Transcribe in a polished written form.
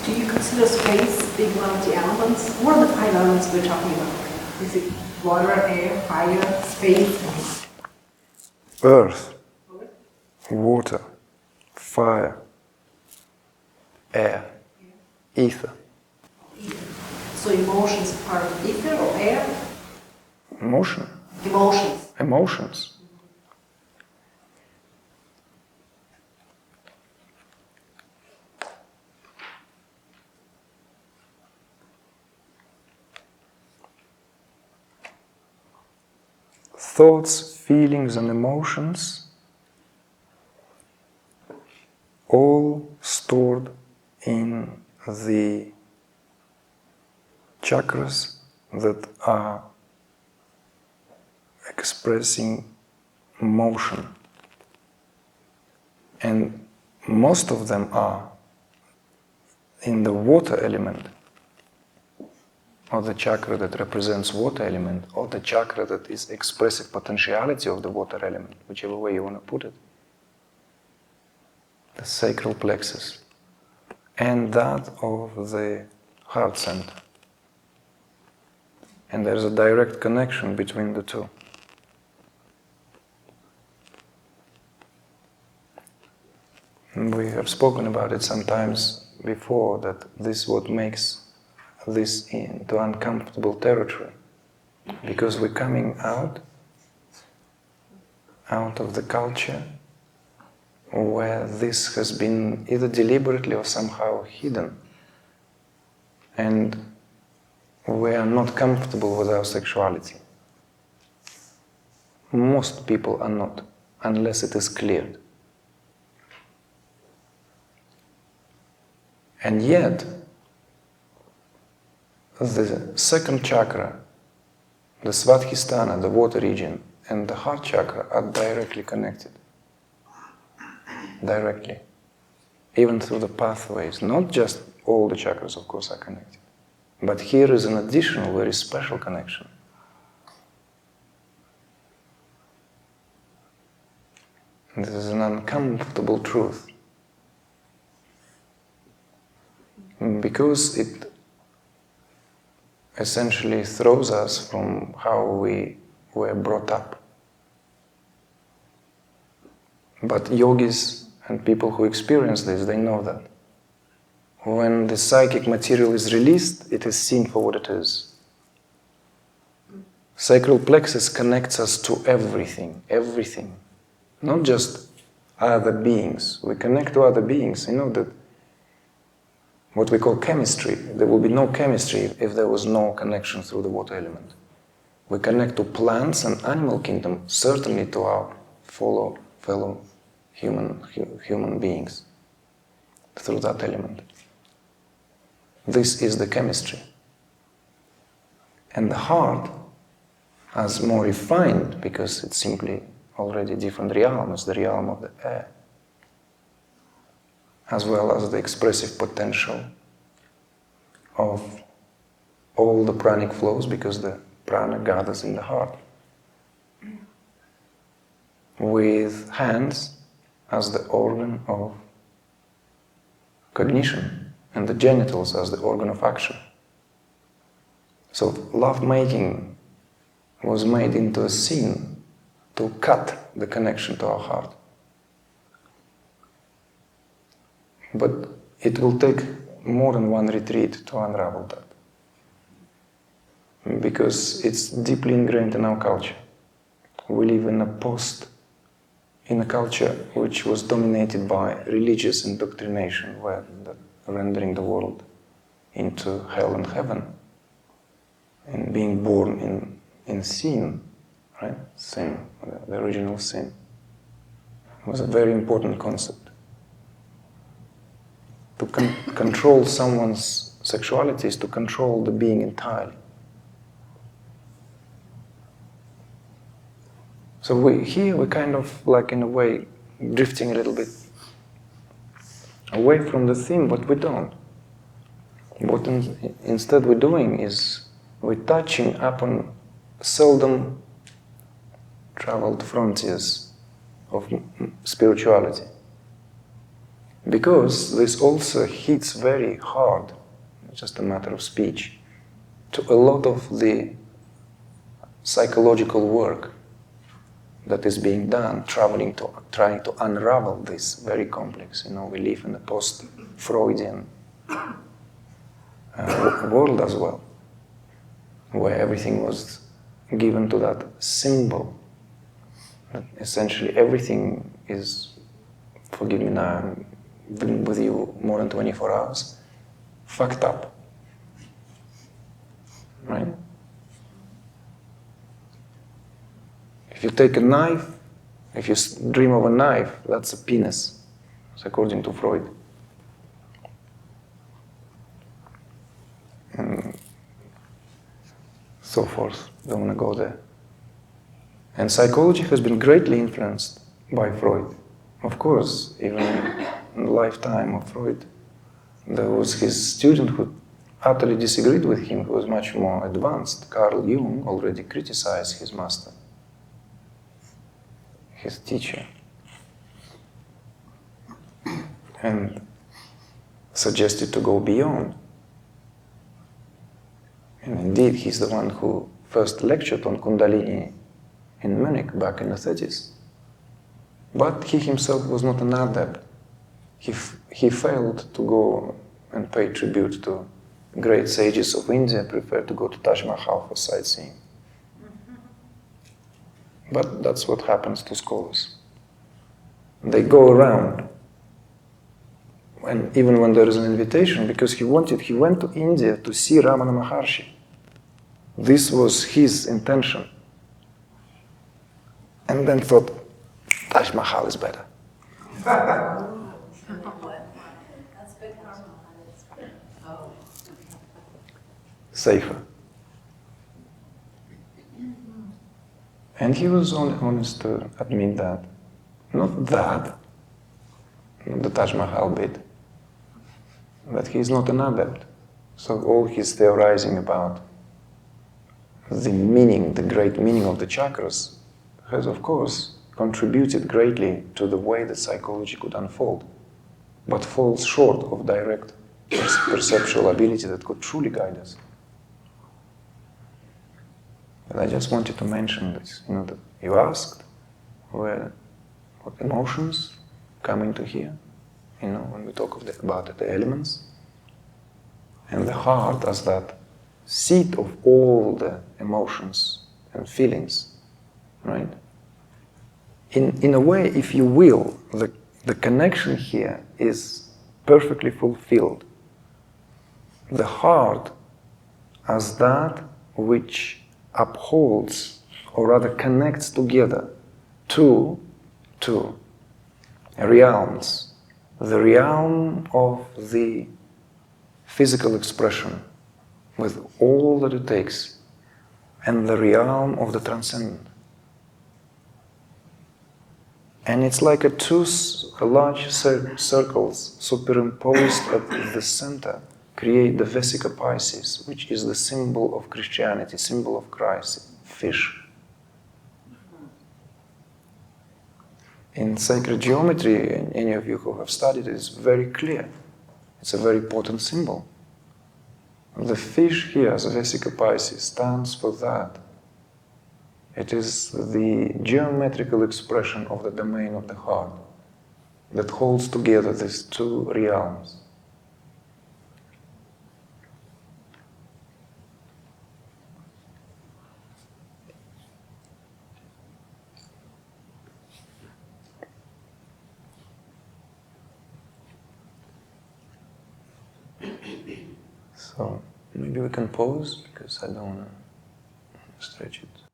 Do you consider space being one of the elements? What are the 5 elements we're talking about? Is it water, air, fire, space? Earth, water, fire, air, ether. So emotions are part of ether or air? Emotion. Emotions. Emotions. Thoughts, feelings and emotions all stored in the chakras that are expressing motion. And most of them are in the water element, or the chakra that represents water element, or the chakra that is expressive potentiality of the water element, whichever way you want to put it. The sacral plexus, and that of the heart center. And there's a direct connection between the two. And we have spoken about it sometimes before, that this is what makes this into uncomfortable territory, because we're coming out of the culture where this has been either deliberately or somehow hidden, and we are not comfortable with our sexuality. Most people are not, unless it is cleared. And yet, the second chakra, the Svadhisthana, the water region, and the heart chakra are directly connected. Directly. Even through the pathways. Not just all the chakras, of course, are connected. But here is an additional, very special connection. This is an uncomfortable truth. Because it essentially throws us from how we were brought up. But yogis and people who experience this, they know that. When the psychic material is released, it is seen for what it is. Sacral plexus connects us to everything, everything. Not just other beings. We connect to other beings. You know that what we call chemistry. There will be no chemistry if there was no connection through the water element. We connect to plants and animal kingdom, certainly to our fellow human beings, through that element. This is the chemistry. And the heart, as more refined, because it's simply already different realm, it's the realm of the air, as well as the expressive potential of all the pranic flows, because the prana gathers in the heart. With hands as the organ of cognition, and the genitals as the organ of action. So love-making was made into a sin to cut the connection to our heart. But it will take more than one retreat to unravel that. Because it's deeply ingrained in our culture. We live in a culture which was dominated by religious indoctrination, where rendering the world into hell and heaven, and being born in sin, right? Sin, the original sin, was a very important concept. To control someone's sexuality is to control the being entirely. So we're kind of like, in a way, drifting a little bit away from the theme, but we don't. What instead we're doing is we're touching upon seldom traveled frontiers of spirituality. Because this also hits very hard, just a matter of speech, to a lot of the psychological work that is being done, trying to unravel this very complex. We live in a post-Freudian world as well, where everything was given to that symbol. That essentially everything is, forgive me now, I've been with you more than 24 hours, fucked up. Right? If you take a knife, if you dream of a knife, that's a penis, according to Freud. And so forth. Don't want to go there. And psychology has been greatly influenced by Freud. Of course, even in the lifetime of Freud, there was his student who utterly disagreed with him, who was much more advanced. Carl Jung already criticized his master, his teacher, and suggested to go beyond. And indeed, he's the one who first lectured on Kundalini in Munich back in the 30s. But he himself was not an adept. He failed to go and pay tribute to great sages of India, preferred to go to Taj Mahal for sightseeing. But that's what happens to scholars. They go around, and even when there is an invitation, because he went to India to see Ramana Maharshi. This was his intention. And then thought, Taj Mahal is better. Safer. And he was honest to admit that. Not the Taj Mahal bit, but he's not an adept. So all his theorizing about the meaning, the great meaning of the chakras, has of course contributed greatly to the way that psychology could unfold, but falls short of direct perceptual ability that could truly guide us. And I just wanted to mention this, that you asked what emotions come into here, when we talk about the elements, and the heart as that seat of all the emotions and feelings, right? In a way, if you will, the connection here is perfectly fulfilled. The heart as that which upholds, or rather connects together, two realms. The realm of the physical expression, with all that it takes, and the realm of the transcendent. And it's like two large circles superimposed at the center create the Vesica Pisces, which is the symbol of Christianity, symbol of Christ, fish. In sacred geometry, any of you who have studied it, is very clear. It's a very potent symbol. The fish here, as Vesica Pisces, stands for that. It is the geometrical expression of the domain of the heart that holds together these two realms. So maybe we can pause, because I don't want to stretch it.